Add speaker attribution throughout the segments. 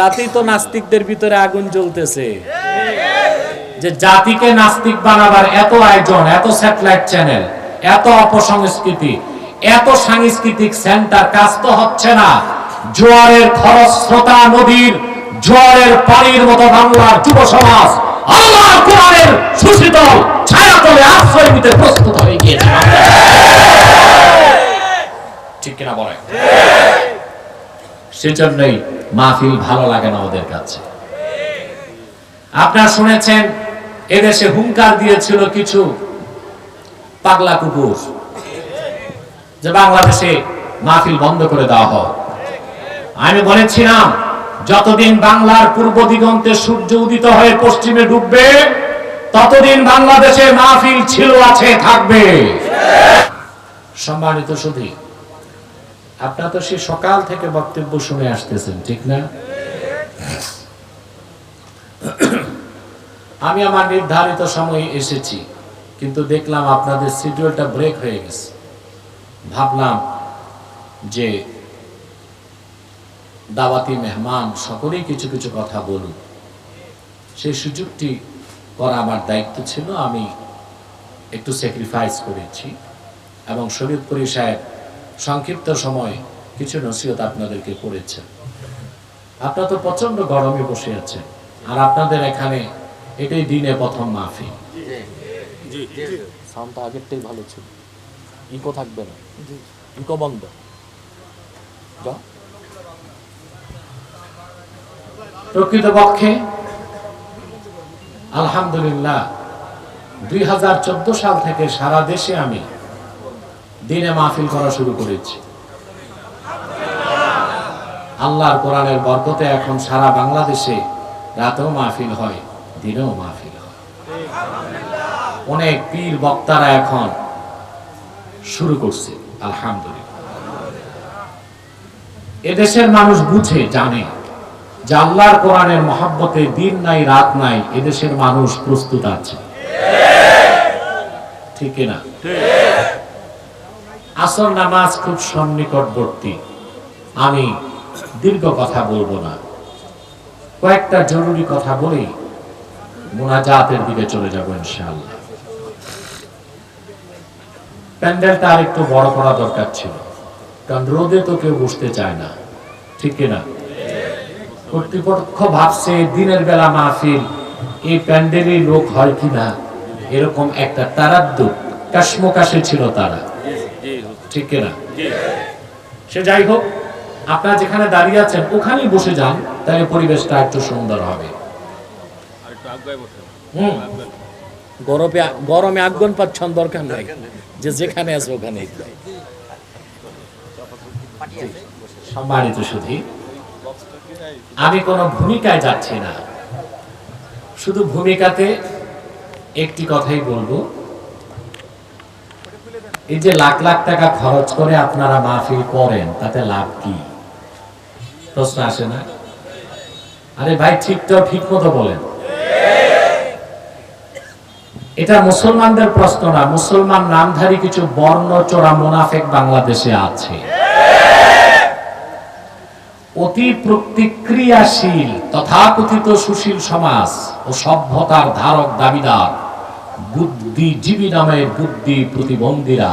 Speaker 1: তাতেই তো নাস্তিকদের ভিতরে আগুন জ্বলতেছে যে জাতিকে নাস্তিক বানাবার এত আয়োজন, এত স্যাটেলাইট চ্যানেল, এত অপসংস্কৃতি, এত সাংস্কৃতিক সেন্টার, কাজ তো হচ্ছে না। জোয়ারের খরস্রোতা নদীর জোয়ারের পানির মতো বাংলার যুব সমাজ আল্লাহর কোরআনের সুশীতল ছায়াতলে আশ্রয় নিতে প্রস্তুত হয়ে গিয়েছে। ঠিক কিনা বলে? সেজন্যই মাহফিল ভালো লাগে না ওদের কাছে। আপনারা শুনেছেন এদেশে হুঙ্কার দিয়েছিল কিছু পাগলা কুকুর যে বাংলাদেশে মাহফিল বন্ধ করে দেওয়া হোক। আমি বলেছিলাম যতদিন বাংলার পূর্ব দিগন্তে সূর্য উদিত হয়ে পশ্চিমে ডুববে ততদিন বাংলাদেশে মাহফিল ছিল, আছে, থাকবে। সম্মানিত সুধী, আপনারা তো সেই সকাল থেকে বক্তব্য শুনে আসতেছেন, ঠিক না? আমি আমার নির্ধারিত সময়ে এসেছি, কিন্তু দেখলাম আপনাদের শিডিউলটা ব্রেক হয়ে গেছে। ভাবলাম যে দাওয়াতি মেহমান সকলেই কিছু কিছু কথা বলুন, সেই সুযোগটি করা আমার দায়িত্ব ছিল। আমি একটু স্যাক্রিফাইস করেছি এবং শরীয়তপুরী সাহেব সংক্ষিপ্ত সময় কিছু নসিহত আপনাদেরকে করেছেন। আপনারা তো প্রচন্ড গরমে বসে আছেন, আর আপনাদের এখানে এটাই দিনে প্রথম মাহফিল। সাউন্ডটা আগেরটাই ভালো ছিল, ইকো থাকবে না, ইকো বন্ধ। প্রকৃতপক্ষে আলহামদুলিল্লাহ 2014 সাল থেকে সারা দেশে আমি দিনে মাহফিল করা শুরু করেছি। আল্লাহর কোরআনের বরকতে এখন সারা বাংলাদেশে রাতেও মাহফিল হয়, দিনেও মাহফিল হয়। অনেক পীর বক্তারা এখন শুরু করছে আলহামদুলিল্লাহ। এদেশের মানুষ বুঝে, জানে যে আল্লাহর কোরআনের মহব্বতে দিন নাই রাত নাই, এদেশের মানুষ প্রস্তুত আছে, ঠিক না? আসর নামাজ খুব সন্নিকটবর্তী। আমি দীর্ঘ কথা বলবো না, কয়েকটা জরুরি কথা বলেই মুনাজাতের দিকে চলে যাব ইনশাআল্লাহ। প্যান্ডেলটা আর একটু বড় করা দরকার ছিল, কারণ রোদে তো কেউ বসতে চায় না, ঠিক না? কর্তৃপক্ষ ভাবছে দিনের বেলা মাহফিল, এই প্যান্ডেলে লোক হয় কিনা, এরকম একটা তারাদ্দুদ কাশমোকাশে ছিল তারা, ঠিক না? সে যাই হোক, আপনারা যেখানে দাঁড়িয়ে আছেন ওখানেই বসে যান, তাহলে পরিবেশটা একটু সুন্দর হবে। গরমে আগুন পাচ্ছেন, দরকার নাই, যে যেখানে আছে ওখানেই। সম্মানিত সুধী, আমি কোনো ভূমিকায় যাচ্ছি না, শুধু ভূমিকাতে একটি কথাই বলবো। এই যে লাখ লাখ টাকা খরচ করে আপনারা মাহফিল করেন, তাতে লাভ কি? প্রশ্ন আসে না? আরে ভাই, ঠিকটাও ঠিক মতো বলেন। এটা মুসলমানদের প্রশ্ন না, মুসলমান নামধারী কিছু বর্ণচোরা মুনাফিক বাংলাদেশে আছে। অতি প্রতিক্রিয়াশীল তথাকথিত সুশীল সমাজ ও সভ্যতার ধারক দাবিদার বুদ্ধিজীবী নামের বুদ্ধি প্রতিবন্ধীরা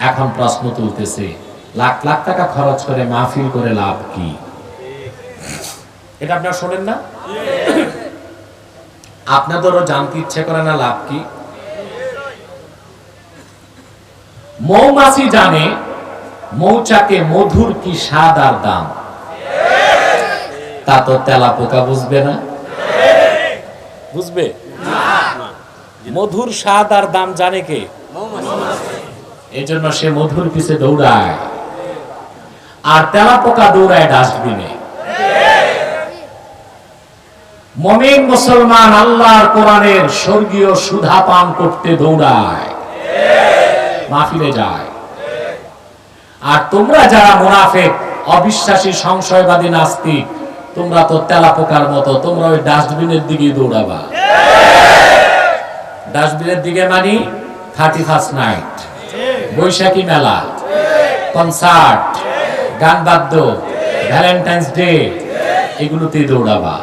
Speaker 1: এখন প্রশ্ন তুলতেছে, লাখ লাখ টাকা খরচ করে মাহফিল করে লাভ কি? এটা আপনারা শোনেন না? আপনাদেরও জানতে ইচ্ছে করে না লাভ কি? মৌমাছি জানে মৌচাকে মধুর কি স্বাদ আর দাম, তা তো তেলা পোকা বুঝবে না? বুঝবে? মধুর স্বাদ আর দাম জানে কে? এই জন্য সে মধুর পিছে দৌড়ায়, আর তেলা পোকা দৌড়ায় ডাস্টবিনে। মুমিন মুসলমান আল্লাহর কোরআনের স্বর্গীয় সুধা পান করতে দৌড়ায়, মাহফিলে যায়। আর তোমরা যারা মুনাফিক, অবিশ্বাসী, সংশয়বাদী, নাস্তিক, তোমরা তো তেলা পোকার মতো, তোমরা ওই ডাস্টবিনের দিকে দৌড়াবা। ডাস্টবিনের দিকে মানে 31st নাইট, বৈশাখী মেলা, কনসার্ট, গান বাদ্য, ভ্যালেন্টাইন্স ডে, এগুলোতেই দৌড়াবা।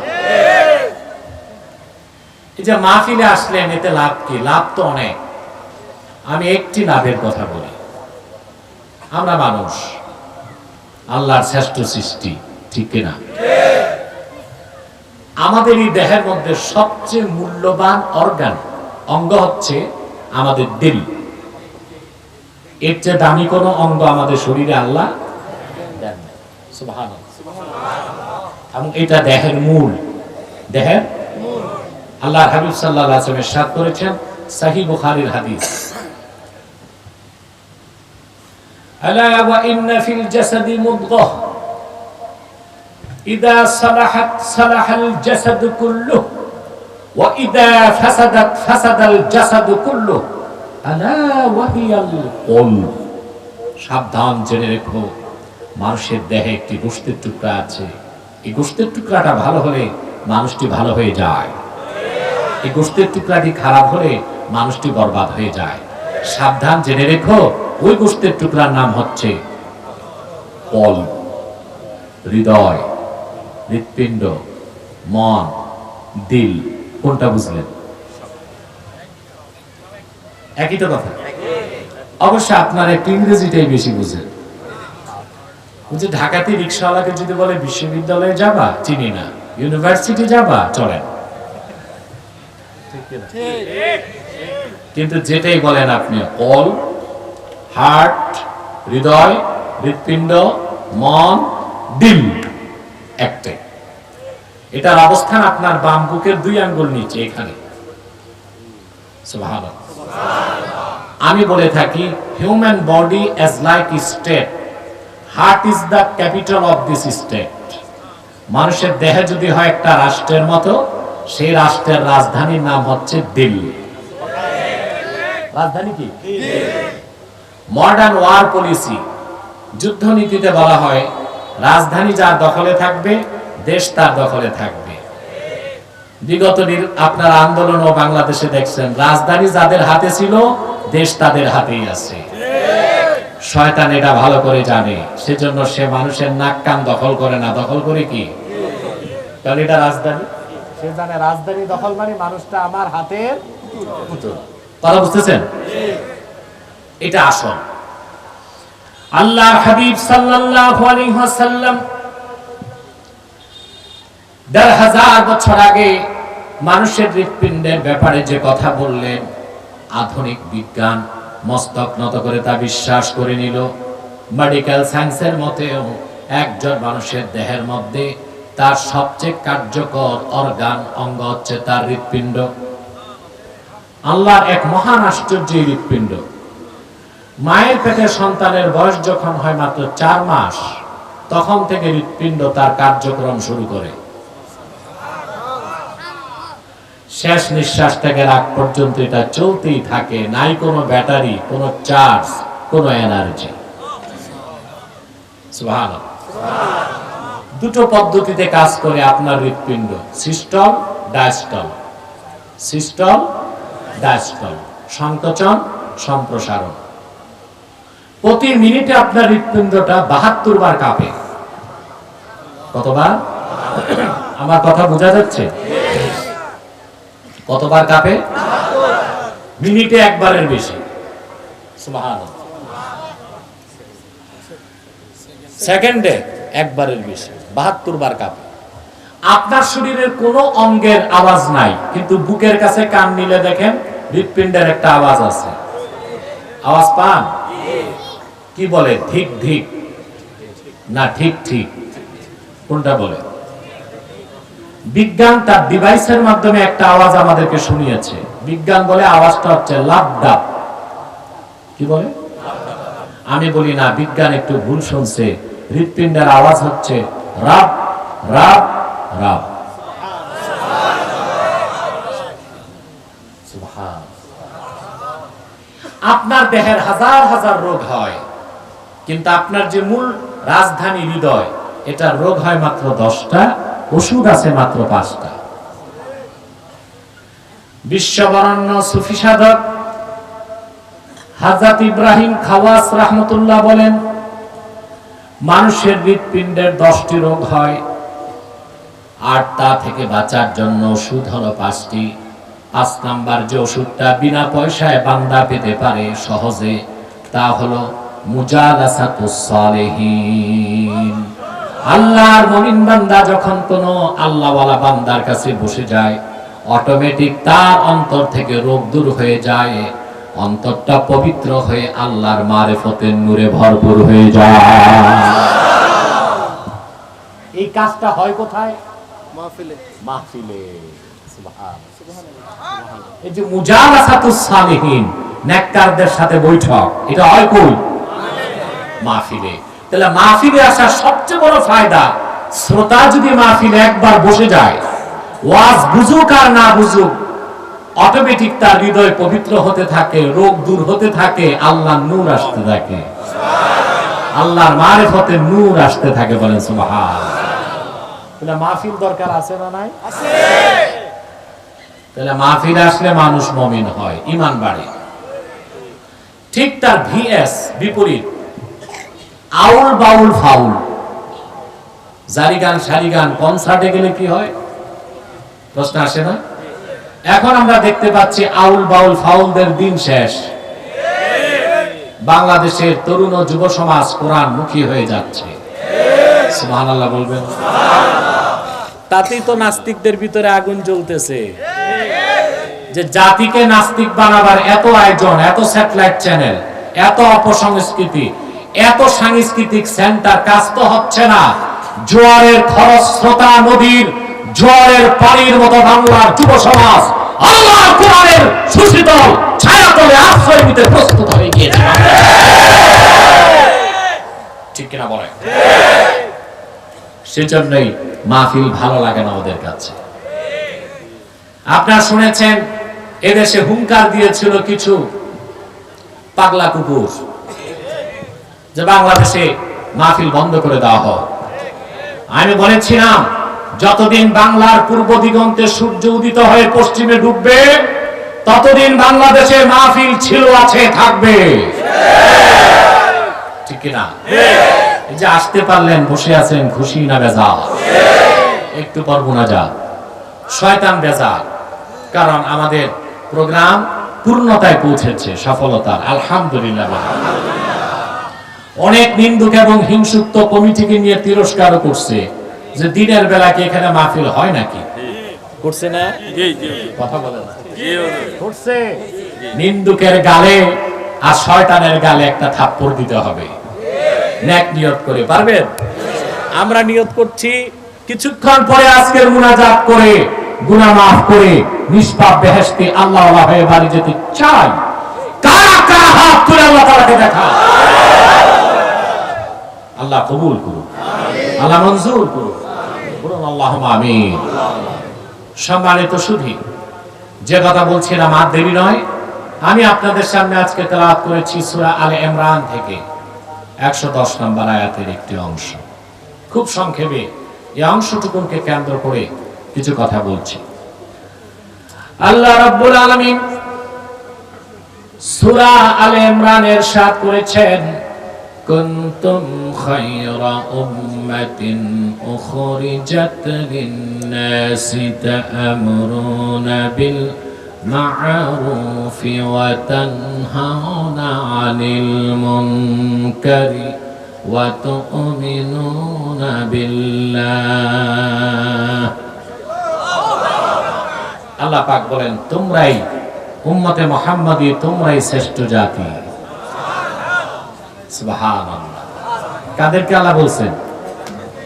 Speaker 1: এই যে মাহফিলে আসলেন, এতে লাভ কি? লাভ তো অনেক। আমি একটি লাভের কথা বলি। আমরা মানুষ, আল্লাহর শ্রেষ্ঠ সৃষ্টি, ঠিক কিনা? আমাদের এই দেহের মধ্যে সবচেয়ে মূল্যবান অঙ্গ হচ্ছে আমাদের দিল। এর চেয়ে দামি কোন অঙ্গ আমাদের শরীরে আল্লাহ দেন না। সুবহানাল্লাহ। এবং এটা দেহের মূল, দেহের আল্লাহর হাবিব সাল্লাল্লাহু আলাইহি ওয়াসাল্লাম ইরশাদ করেছেন, সহিহ বুখারীর হাদিস, আলা ওয়া ইন্না ফিল জাসাদি মুদগাহ ইযা সালাহাত সালাহাল জাসাদু কুল্লুহু ওয়া ইযা ফাসাদাত ফাসাদাল জাসাদু কুল্লুহু আলা ওয়া হিয়াল কলব। সাবধান, জেনে রেখো, মানুষের দেহে একটি গোশতের টুকরা আছে। এই গোশতের টুকরাটা ভালো হলে মানুষটি ভালো হয়ে যায়, এই গোশতের টুকরাটি খারাপ হলে মানুষটি বরবাদ হয়ে যায়। সাবধান, জেনে রেখো, ওই গোশতের টুকরার নাম হচ্ছে কলব, হৃদয়, হৃৎপিণ্ড, মন, দিল। কোনটা বুঝলেন? একই তো কথা। অবশ্য আপনারা একটু ইংরেজিটাই বেশি বুঝেন। বুঝে ঢাকাতে রিক্সাওয়ালাকে যদি বলে বিশ্ববিদ্যালয়ে যাবা, চিনি না, ইউনিভার্সিটি যাবা, চলেন। কিন্তু যেটাই বলেন আপনি, কল, হার্ট, হৃদয়, হৃৎপিণ্ড, মন, দিল একটাই। এটার অবস্থান আপনার বাম বুকের 2 আঙ্গুল নিচে, এখানে। সুবহানাল্লাহ। আমি বলে থাকি, human body as like a state, heart is the capital of this state. মানুষের দেহ যদি হয় একটা রাষ্ট্রের মতো, সেই রাষ্ট্রের রাজধানীর নাম হচ্ছে দিল। রাজধানী কি? মডার্ন ওয়ার পলিসি, যুদ্ধ নীতিতে বলা হয়, রাজধানী যার দখলে থাকবে, দেশ তার দখলে থাকবে। বিগত আপনার আন্দোলন ও বাংলাদেশে দেখছেন, রাজধানী যাদের হাতে ছিল, দেশ তাদের হাতেই আছে। শয়তান এটা ভালো করে জানে, সেজন্য সে মানুষের নাক কান দখল করে না, দখল করে কি? কারণ এটা রাজধানী, সে জানে রাজধানী দখল মানে মানুষটা আমার হাতের পুতুল। কথা বুঝতেছেন? এটা আসল। আল্লাহর হাবিব সাল্লাল্লাহু আলাইহি ওয়াসাল্লাম ১৫০০ বছর আগে মানুষের হৃৎপিণ্ডের ব্যাপারে যে কথা বললেন, আধুনিক বিজ্ঞান মস্তক নত করে তা বিশ্বাস করে নিল। মেডিকেল সায়েন্সের মতেও একজন মানুষের দেহের মধ্যে তার সবচেয়ে কার্যকর অঙ্গ হচ্ছে তার হৃৎপিণ্ড। আল্লাহর এক মহান আশ্চর্য হৃৎপিণ্ড। মায়ের পেটে সন্তানের বয়স যখন হয় মাত্র 4 মাস, তখন থেকে হৃৎপিণ্ড তার কার্যক্রম শুরু করে। শেষ নিঃশ্বাস থেকে আগ পর্যন্ত এটা চলতেই থাকে, নাই কোনো ব্যাটারি, কোনো চার্জ, কোনো এনার্জি। সুবহানাল্লাহ। দুটো পদ্ধতিতে কাজ করে আপনার হৃৎপিণ্ড, সিস্টল, ডায়াস্টল। সিস্টল, ডায়াস্টল, সংকোচন, সম্প্রসারণ। প্রতি মিনিটে আপনার হৃৎপিণ্ডটা 72 বার কাঁপে। কতবার? আমার কথা বোঝা যাচ্ছে? কতবার কাঁপে? মিনিটে 1 বারের বেশি। সুবহানাল্লাহ। সেকেন্ডে 1 বারের বেশি, 72 বার কাঁপে। আপনার শরীরের কোনো অঙ্গের আওয়াজ নাই, কিন্তু বুকের কাছে কান নিলে দেখেন হৃৎপিণ্ডের একটা আওয়াজ আছে। আওয়াজ পান? কি বলে? ঠিক ঠিক না ঠিক ঠিক? কোনটা বলে? বিজ্ঞান তার ডিভাইসের মাধ্যমে একটা আওয়াজ আমাদেরকে শুনিয়েছে। বিজ্ঞান বলে আওয়াজটা হচ্ছে লাভ ডাব। কি বলে? আমি বলি না, বিজ্ঞান একটু ভুল শুনছে। হৃৎপিণ্ডের আওয়াজ হচ্ছে রাব রাব রাব। আপনার দেহের হাজার হাজার রোগ হয়, কিন্তু আপনার যে মূল রাজধানী হৃদয়, এটা রোগ হয় মাত্র 10টা, ওষুধ আছে মাত্র 5টা। বিশ্ববরণ্য সুফি সাধক হযরত ইব্রাহিম খাওয়াস রাহমাতুল্লাহ বলেন, মানুষের হৃৎপিণ্ডের 10টি রোগ হয়, আর তা থেকে বাঁচার জন্য ওষুধ হলো 5টি। 5 নাম্বার যে ওষুধটা বিনা পয়সায় বান্দা পেতে পারে সহজে, তা হলো মুজালাসাতুস সালেহিন। আল্লাহর মুমিন বান্দা যখন কোন আল্লাহওয়ালা বান্দার কাছে বসে যায়, অটোমেটিক তার অন্তর থেকে রোগ দূর হয়ে যায়, অন্তরটা পবিত্র হয়ে আল্লাহর মারিফতের নূরে ভরপুর হয়ে যায়। এই কাজটা হয় কোথায়? মাহফিলে। মাহফিলে। সুবহানাল্লাহ। এই যে মুজালাসাতুস সালিহিন, নেককারদের সাথে বৈঠক, এটা হয় কই? মাহফিলে। তাহলে মাহফিলে আসার সবচেয়ে বড় ফায়দা, শ্রোতা যদি মাহফিলে একবার বসে যায়, ওয়াজ বুঝুক আর না বুঝুক, অটোমেটিক তার হৃদয় পবিত্র হতে থাকে, রোগ দূর হতে থাকে, আল্লাহর নূর আসতে থাকে, আল্লাহর মারিফতের নূর আসতে থাকে। বলেন সুবহানাল্লাহ। তাহলে মাহফিল দরকার আছে না নাই? আছে। তাহলে মাহফিল আসলে মানুষ মুমিন হয়, ঈমান বাড়ে। ঠিক তার ভিএস বিপরীত, আউল বাউল ফাউল, জারি গান সারি গান কনসার্টে গেলে কি হয়? প্রশ্ন আসে না? এখন আমরা দেখতে পাচ্ছি আউল বাউল ফাউলদের দিন শেষ। বাংলাদেশের তরুণ ও যুব সমাজ কোরআন মুখী হয়ে যাচ্ছে। সুবহানাল্লাহ বলবেন। তাতেই তো নাস্তিকদের ভিতরে আগুন জ্বলতেছে, যে জাতিকে নাস্তিক বানাবার এত আয়োজন, এত স্যাটেলাইট চ্যানেল, এত অপসংস্কৃতি, এত সাংস্কৃতিক সেন্টার, কাজ তো হচ্ছে না। জোয়ারের খরস্রোতা নদীর জোয়ারের পানির মতো বাংলার যুব সমাজ আল্লাহর কোরআনের সুশীতল ছায়াতলে আশ্রয় নিতে প্রস্তুত হয়ে গিয়েছে। ঠিক কিনা বলে? সেজন্যই মাহফিল ভালো লাগে না ওদের কাছে। আপনারা শুনেছেন এদেশে হুঙ্কার দিয়েছিল কিছু পাগলা কুকুর, যে বাংলাদেশে মাহফিল বন্ধ করে দেওয়া হোক। আমি বলেছিলাম, যতদিন বাংলার পূর্ব দিগন্তে সূর্য উদিত হয়ে পশ্চিমে ডুববে, ততদিন বাংলাদেশে মাহফিল ছিল, আছে, থাকবে। ঠিক কিনা? এই যে আসতে পারলেন, বসে আছেন, খুশি না বেজার? একটু পর মুনাজাত, শয়তান বেজার, কারণ আমাদের প্রোগ্রাম পূর্ণতায় পৌঁছেছে, সফলতার আলহামদুলিল্লাহ। অনেক নিন্দুক এবং হিংসুক কমিটিকে নিয়ে তিরস্কারও করছে, যে দিনের বেলা কি এখানে মাহফিল হয় নাকি? করছে না? কথা বলেন। করছে। নিন্দুকের গালে আর শয়তানের গালে একটা থাপ্পড় দিতে হবে। নেক নিয়ত করে পারবেন? আমরা নিয়ত করছি, কিছুক্ষণ পরে আজকের মুনাজাত করে গুনাহ মাফ করে নিষ্পাপ বেহেশতে আল্লাহ হয়ে বাড়ি যেতে চাই। কারা কারা হাত তুলে আল্লাহ তাআলাকে দেখা। আল্লাহ কবুল করুন, আল্লাহ মঞ্জুর করুন, বলুন আল্লাহুম্মা আমিন। সম্মানিত সুধী, যে কথা বলছিলাম আর দেরি নয়, আমি আপনাদের সামনে আজকে তেলাওয়াত করেছি সূরা আলে ইমরান থেকে 110 নম্বর আয়াতের একটি অংশ। খুব সংক্ষেপে এই অংশটুকুকে কেন্দ্র করে কিছু কথা বলছি। আল্লাহ রাব্বুল আলামিন সূরা আলে ইমরানের ইরশাদ করেছেন, কুনতুম খায়রা উম্মাতিন উখরিজাত লিন-নাসি তা'মুরুনা বিল মা'রুফি ওয়া তানহাউনা 'আনিল মুনকারি ওয়া তু'মিনুনা বিল্লাহ। আল্লাহ পাক বলেন, তোমরাই উম্মতে মুহাম্মাদি, তোমরাই শ্রেষ্ঠ জাতি। সুবহানাল্লাহ। কাদেরকে আল্লাহ বলছেন?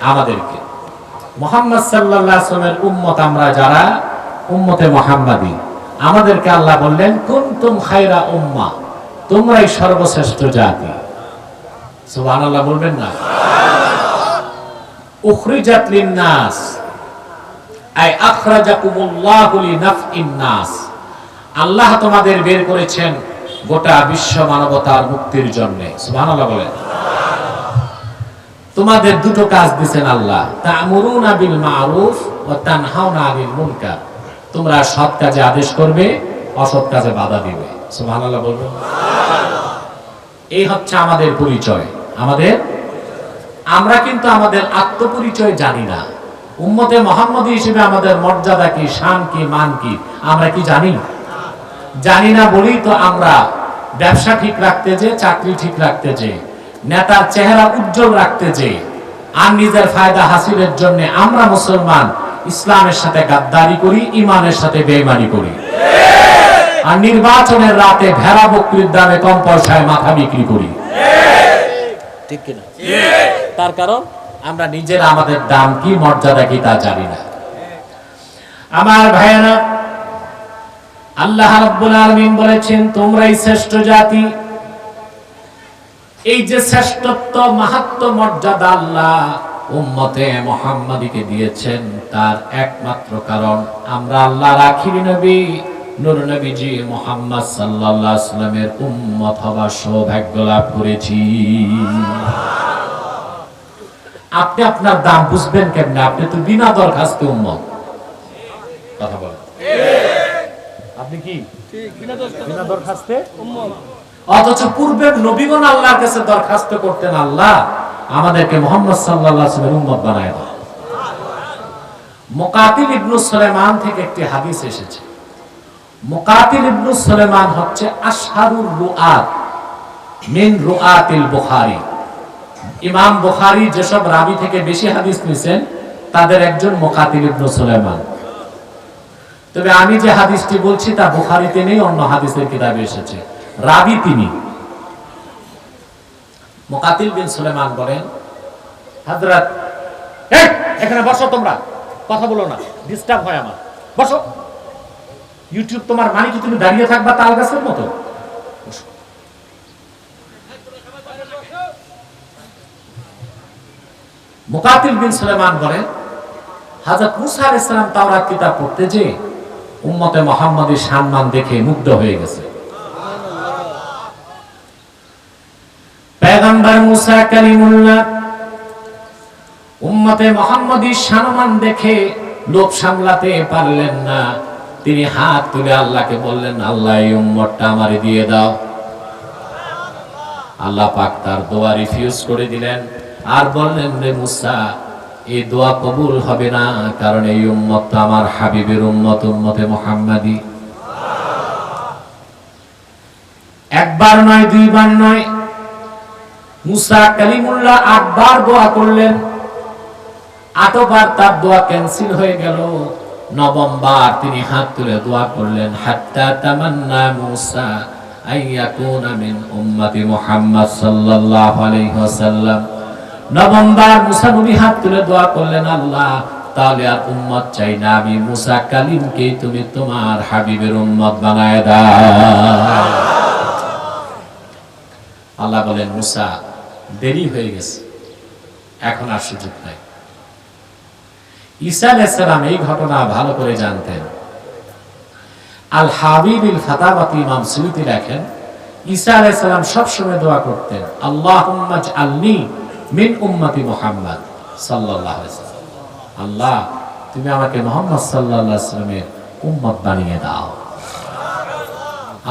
Speaker 1: আমাদেরকে। মুহাম্মদ সাল্লাল্লাহু আলাইহি ওয়াসাল্লামের উম্মত আমরা যারা, উম্মতে মুহাম্মাদি, আমাদেরকে আল্লাহ বললেন কুনতুম খায়রা উম্মাহ, তোমরাই সর্বশ্রেষ্ঠ জাতি। সুবহানাল্লাহ বলবেন না? উখরিজাত লিন-নাস আই আখরাজাকুমুল্লাহু লিনাফইন নাস, আল্লাহ তোমাদের বের করেছেন গোটা বিশ্ব মানবতার মুক্তির জন্য। সুবহানাল্লাহ বলেন। তোমাদের দুটো কাজ দিবেন আল্লাহ, তা'মুরুনা বিল মা'রুফ ওয়া তানহাউনা আনিল মুনকার, তোমরা সৎ কাজে আদেশ করবে, অসৎ কাজে বাধা দিবে। সুবহানাল্লাহ বলবেন। এই হচ্ছে আমাদের পরিচয়। আমরা কিন্তু আমাদের আত্মপরিচয় জানি না। উম্মতে মুহাম্মদী হিসেবে আমাদের মর্যাদা কি, শান কি, মান কি আমরা কি জানি? জানি না বলেই তো আমরা ব্যবসা ঠিক রাখতে যে, চাকরি ঠিক রাখতে যে, নেতার চেহারা উজ্জ্বল রাখতে যে, আর নিজের ফায়দা হাসিলের জন্য আমরা মুসলমান ইসলামের সাথে গাদ্দারি করি, ইমানের সাথে বেঈমানি করি। আর নির্বাচনের রাতে ভেড়া বকরির দামে কম পয়সায় মাথা বিক্রি করি, ঠিক কিনা? তার কারণ আমরা নিজেরা আমাদের দাম কি, মর্যাদা কি তা জানি না। আমার ভাইয়েরা, আল্লাহ রাব্বুল আলামিন বলেছেন তোমরাই শ্রেষ্ঠ জাতি। এই যে শ্রেষ্ঠত্ব, মাহাত্ম্য, মর্যাদা আল্লাহ উম্মতে মুহাম্মাদীকে দিয়েছেন, তার একমাত্র কারণ আমরা আল্লাহর আখিরি নবী নূর নবীজি মুহাম্মদ সাল্লাল্লাহু আলাইহি ওয়াসাল্লামের উম্মত হওয়ার সৌভাগ্য লাভ করেছি। আপনি আপনার দাম বুঝবেন কেমনে? আপনি তো বিনা দরখাস্তে উম্মত। কথা বলেন, আপনি কি বিনা দরখাস্তে উম্মত? অথচ পূর্বের নবীগণ আল্লাহর কাছে দরখাস্ত করতেন, আল্লাহ আমাদেরকে মুহাম্মদ সাল্লাল্লাহু আলাইহি ওয়াসাল্লামের উম্মত বানায় দাও। মুকাতিল ইবনে সুলাইমান থেকে একটি হাদিস এসেছে। মুকাতিল ইবনে সুলাইমান হচ্ছে আশহারুর রুআত মিন রুআতিল বুখারী। ইমাম বুখারী যেসব রাবী থেকে বেশি হাদিস নিয়েছেন তাদের একজন মুকাতিল ইবনে সুলাইমান। তবে আমি যে হাদিসটি বলছি তা বুখারীতে নেই, অন্য হাদিসের কিতাবে এসেছে। রাবী তিনি। মুকাতিল বিন সুলাইমান বলেন, হযরত এখানে বসো, তোমরা কথা বলো না, ডিস্টার্ব হয় আমার, বসো। ইউটিউব তোমার মানে কি তুমি দাঁড়িয়ে থাকবা তাল গাছের মতো? মুকাতিল বিন সুলাইমান বলেন, হযরত মুসা আলাইহিস সালাম তাওরাত কিতাব পড়তে যে উম্মতে মুহাম্মাদীর সম্মান দেখে মুগ্ধ হয়ে গেছে। পয়গম্বর মুসা কালিমুল্লাহ উম্মতে মুহাম্মাদীর সম্মান দেখে লোভ সামলাতে পারলেন না। তিনি হাত তুলে আল্লাহকে বললেন, আল্লাহ এই উম্মতটা আমারে দিয়ে দাও। আল্লাহ পাক তার দোয়া রিফিউজ করে দিলেন আর বললেন, রে মুসা, এই দোয়া কবুল হবে না, কারণ এই উম্মতটা আমার হাবিবের উম্মত, উম্মতে মুহাম্মাদী। একবার নয়, দুইবার নয়, মুসা কালিমুল্লাহ 8 বার দোয়া করলেন। 8 বার তার দোয়া ক্যান্সেল হয়ে গেল। 9ম বার তিনি হাত তুলে দোয়া করলেন, হাত্তা তামান্না মুসা আইয়াকুনা মিন উম্মতি মুহাম্মদ সাল্লাল্লাহু আলাইহি ওয়াসাল্লাম। 9ম বার মুসা নবী হাত তুলে দোয়া করলেন, আল্লাহ তাহলে আর উম্মত চাই না, আমি মুসা কালিমকে তুমি তোমার হাবিবের উম্মত বানায় দাও। আল্লাহ বলেন, মুসা দেরি হয়ে গেছে, এখন আর সুযোগ নাই। ঈসা আলাইহিস সালাম এই ঘটনা ভালো করে জানতেন। আল হাবিবিল ফাতাওয়াতি ইমাম সুয়ুতি লেখেন, ঈসা আলাইহিস সালাম সব সময় দোয়া করতেন, আল্লাহুম্মা জাআলনি মিন উম্মতি মুহাম্মদ সাল্লাল্লাহু আলাইহি ওয়াসাল্লাম। আল্লাহ তুমি আমাকে মুহাম্মদ সাল্লাল্লাহু আলাইহি ওয়াসাল্লামের উম্মত বানিয়ে দাও।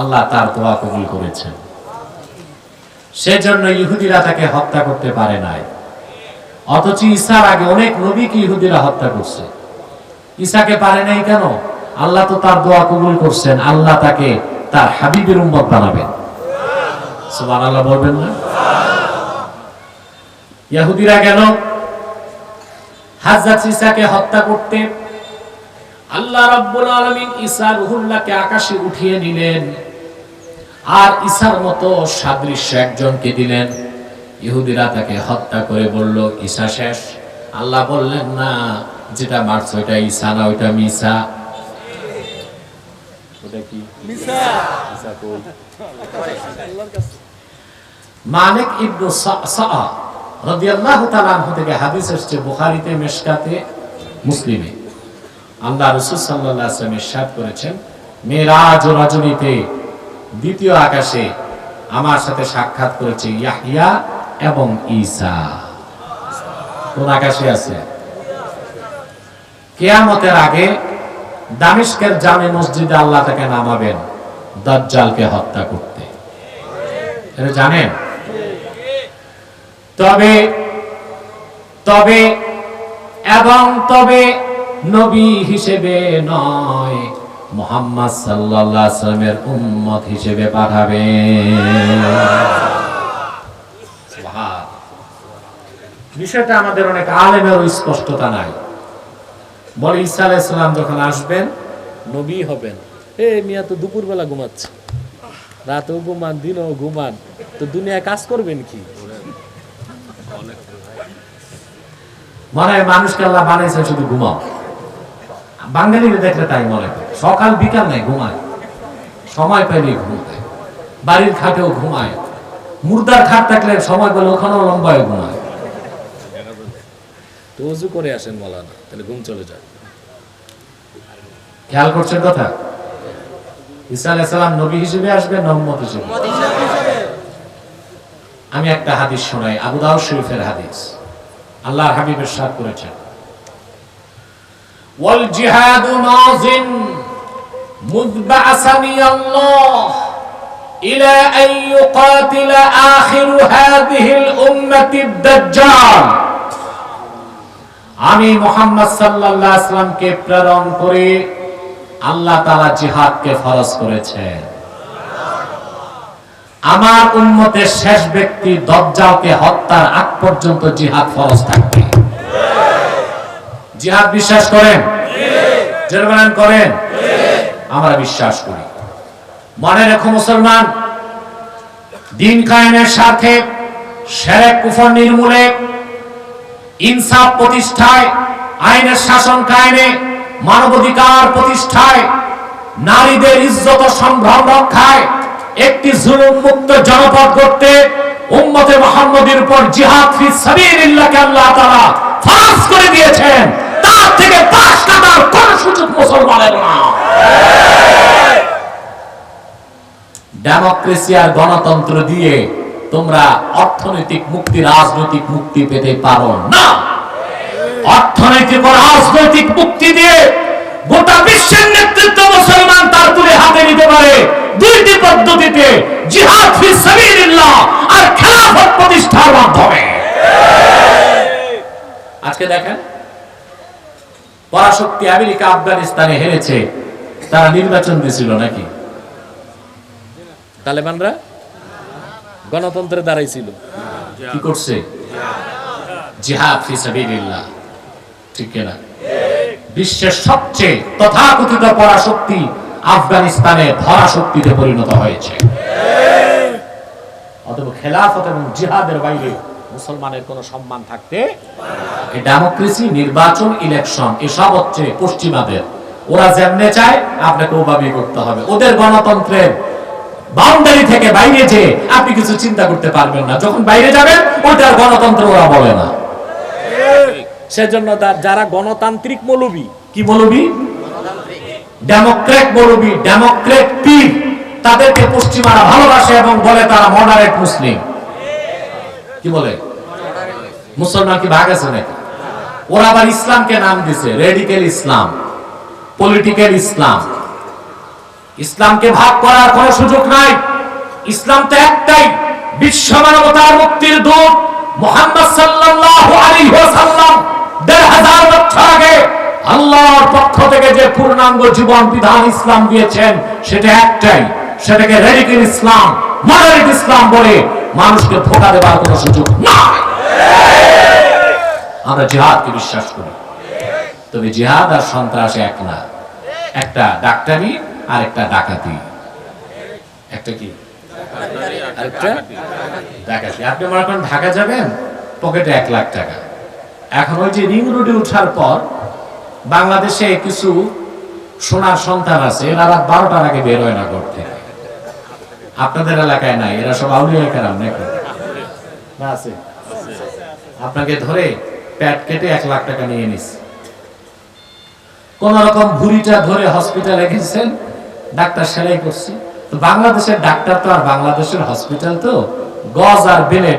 Speaker 1: আল্লাহ তার দোয়া কবুল করেছেন। সেজন্য ইহুদিরা তাকে হত্যা করতে পারে নাই। অথচ ঈসার আগে অনেক নবীকে ইহুদিরা হত্যা করছে। ঈসাকে পারে নাই কেন? আল্লাহ তো তার দোয়া কবুল করছেন, আল্লাহ তাকে তার হাবিবের উম্মত বানাবেন। সুবহানাল্লাহ বলবেন না? ইহুদিরা গেল হযরত ঈসাকে হত্যা করতে। আল্লাহ রাব্বুল আলামিন ঈসা রূহুল্লাহকে আকাশে উঠিয়ে নিলেন আর ঈসার মতো সাদৃশ্য একজনকে দিলেন। ইহুদিরা তাকে হত্যা করে বলল, ঈসা শেষ। আল্লাহ বললেন, না, যেটা মারছো ওটা ঈসা না, ওটা মিসা। ওটা কি? মিসা। ঈসা কই? আল্লাহর কাছে। মালিক ইবনে সাআ রাদিয়াল্লাহু তাআলা আনহু থেকে হাদিস এসেছে, বুখারীতে, মিশকাতে, মুসলিমে। আল্লাহ রাসূল সাল্লাল্লাহু আলাইহি ওয়াসাল্লাম ইরশাদ করেছেন, মিরাজ ও রজনীতে দ্বিতীয় আকাশে আমার সাথে সাক্ষাৎ করেছে ইয়াহইয়া এবং ঈসা। কোন আকাশে আছে? কিয়ামতের আগে দামেস্কের জামে মসজিদে আল্লাহ তাকে নামাবেন দাজ্জালকে হত্যা করতে। এটা জানেন? তবে এবং তবে নবী হিসেবে নয়, মুহাম্মদ সাল্লাল্লাহু আলাইহি ওয়াসাল্লামের উম্মত হিসেবে পাঠাবেন। সুবহান। বিষয়টা আমাদের অনেক আলেমেরও স্পষ্টতা নাই। বলে ঈসা আলাইহিস সালাম যখন আসবেন নবী হবেন। মিয়া তো দুপুরবেলা ঘুমাচ্ছে, রাতেও ঘুমান, দিনও ঘুমান, তো দুনিয়ায় কাজ করবেন কি? মনে হয় মানুষকে আল্লাহ বানাইছে শুধু ঘুমাও। বাঙালিরা দেখলে তাই মনে হয়, সকাল বিকাল নাই, ঘুমায়, সময় পাইলে ঘুমায়, বাড়ির খাটেও ঘুমায়, মুর্দার খাট থাকলে সময় পেলে ওখানেও লম্বায় ঘুমায়। তো ওযু করে আসেন মৌলানা, তাহলে ঘুম চলে যায়। খেয়াল করছেন কথা? ঈসা আলাইহিস সালাম নবী হিসেবে আসবেন না উম্মত হিসেবে? আমি একটা হাদিস শোনাই, আবু দাউদ শরীফের হাদিস। আল্লাহর হাবিব ইরশাদ করেছেন, ওয়াল জিহাদু মাযিন মুযবা'সানি আল্লাহ ইলা আন ইউকাতিলা আখিরু হাযিহিল উম্মতি দাজ্জাল। আমি মুহাম্মদ সাল্লাল্লাহু আলাইহি ওয়াসাল্লামকে প্রেরণ করে আল্লাহ তাআলা জিহাদকে ফরজ করেছেন। আমার উম্মতের শেষ ব্যক্তি দাজ্জালকে হত্যার আগ পর্যন্ত জিহাদ ফরজ থাকবে। জিহাদ বিশ্বাস করেন? জোরে বলেন করেন? আমরা বিশ্বাস করি। মনে রেখো মুসলমান, দ্বীন কায়েমের সাথে শিরক কুফর নির্মূলে, ইনসাফ প্রতিষ্ঠায়, আইনের শাসন কায়েমে, মানবাধিকার প্রতিষ্ঠায়, নারীদের ইজ্জত ও সম্ভ্রম রক্ষায়, একটি জুলুম মুক্ত জনপদ করতে উম্মতে মুহাম্মদের উপর জিহাদ ফি সাবিলিল্লাহকে আল্লাহ তাআলা ফরজ করে দিয়েছেন। তার থেকে পাশ কাটার কোন সুযোগ মুসলমানের না। ডেমোক্রেসি আর গণতন্ত্র দিয়ে তোমরা অর্থনৈতিক মুক্তি, রাজনৈতিক মুক্তি পেতে পারো না। অর্থনৈতিক ও রাজনৈতিক মুক্তি দিয়ে গোটা বিশ্বের নেতৃত্ব মুসলমান তার তুলে হাতে নিতে পারে দুইটি পদ্ধতিতে, জিহাদ ফি সাবিলিল্লাহ আর খেলাফত প্রতিষ্ঠার মাধ্যমে। আজকে দেখেন, পরাশক্তি আমেরিকা আফগানিস্তানে হেরেছে, তারা নির্বাচন দিয়েছিল নাকি? তালেবানরা গণতন্ত্রে দাঁড়াইছিল, কি করছে? জিহাদ ফি সাবিলিল্লাহ। ঠিক না? বিশ্বের সবচেয়ে তথাকথিত পরাশক্তি আফগানিস্তানে ধরাশক্তিতে পরিণত হয়েছে। অতএব খেলাফত এবং জিহাদের বাইরে মুসলমানের কোন সম্মান থাকতে, এই ডেমোক্রেসি, নির্বাচন, ইলেকশন এসব হচ্ছে পশ্চিমাদের। ওরা যেমনে চায় আপনাকে ওভাবেই করতে হবে। ওদের গণতন্ত্রের বাউন্ডারি থেকে বাইরে যে আপনি কিছু চিন্তা করতে পারবেন না। যখন বাইরে যাবেন ওটার গণতন্ত্র ওরা বলে না। সেজন্য যারা গণতান্ত্রিক মৌলবী, কি মৌলবী? ডেমোক্রেট মৌলবী, ডেমোক্রেট পীর, তাদেরকে পশ্চিমারা ভালোবাসে এবং বলে তারা মডারেট মুসলিম। কি বলে? মুসলমান কি ভাগ আছে নাকি? ওরা আবার ইসলামকে নাম দিছে রেডিক্যাল ইসলাম, পলিটিক্যাল ইসলাম। ইসলামকে ভাগ করার কোনো সুযোগ নাই। ইসলাম তো একটাই, বিশ্ব মানবতার মুক্তির দূত মুহাম্মদ সাল্লাল্লাহু আলাইহি ওয়াসাল্লাম ১৫০০ বছর আগে আল্লাহর পক্ষ থেকে যে পূর্ণাঙ্গ জীবন বিধান ইসলাম দিয়েছেন সেটা একটাই, সেটাকে রেডিক্যাল ইসলাম, মডারেট ইসলাম বলে মানুষকে ধোঁকা দেওয়ার কোনো সুযোগ নাই। আমরা জিহাদকে বিশ্বাস করি, তবে জিহাদ আর সন্ত্রাস এক না। একটা ডাক্তারি আর একটা ডাকাতি। একটা কি? আরেকটা ডাকাতি। আপনি মনে করেন ঢাকা যাবেন, পকেটে ১ লাখ টাকা। এখন ওই যে রিং রোডে ওঠার পর বাংলাদেশে কিছু সোনার সন্তান আছে, এরা রাত ১২টার আগে বের হয় না ঘর থেকে। আপনাদের এলাকায় নাই, এরা সব আউলিয়া কেরাম নাকি? না আছে? আপনাকে ধরে পেট কেটে ১ লাখ টাকা নিয়ে নিস। কোন রকম ভুঁড়িটা ধরে হসপিটালে গেছেন, ডাক্তার সেলাই করছে। তো বাংলাদেশের ডাক্তার তো আর বাংলাদেশের হসপিটাল তো গজ আর বেলে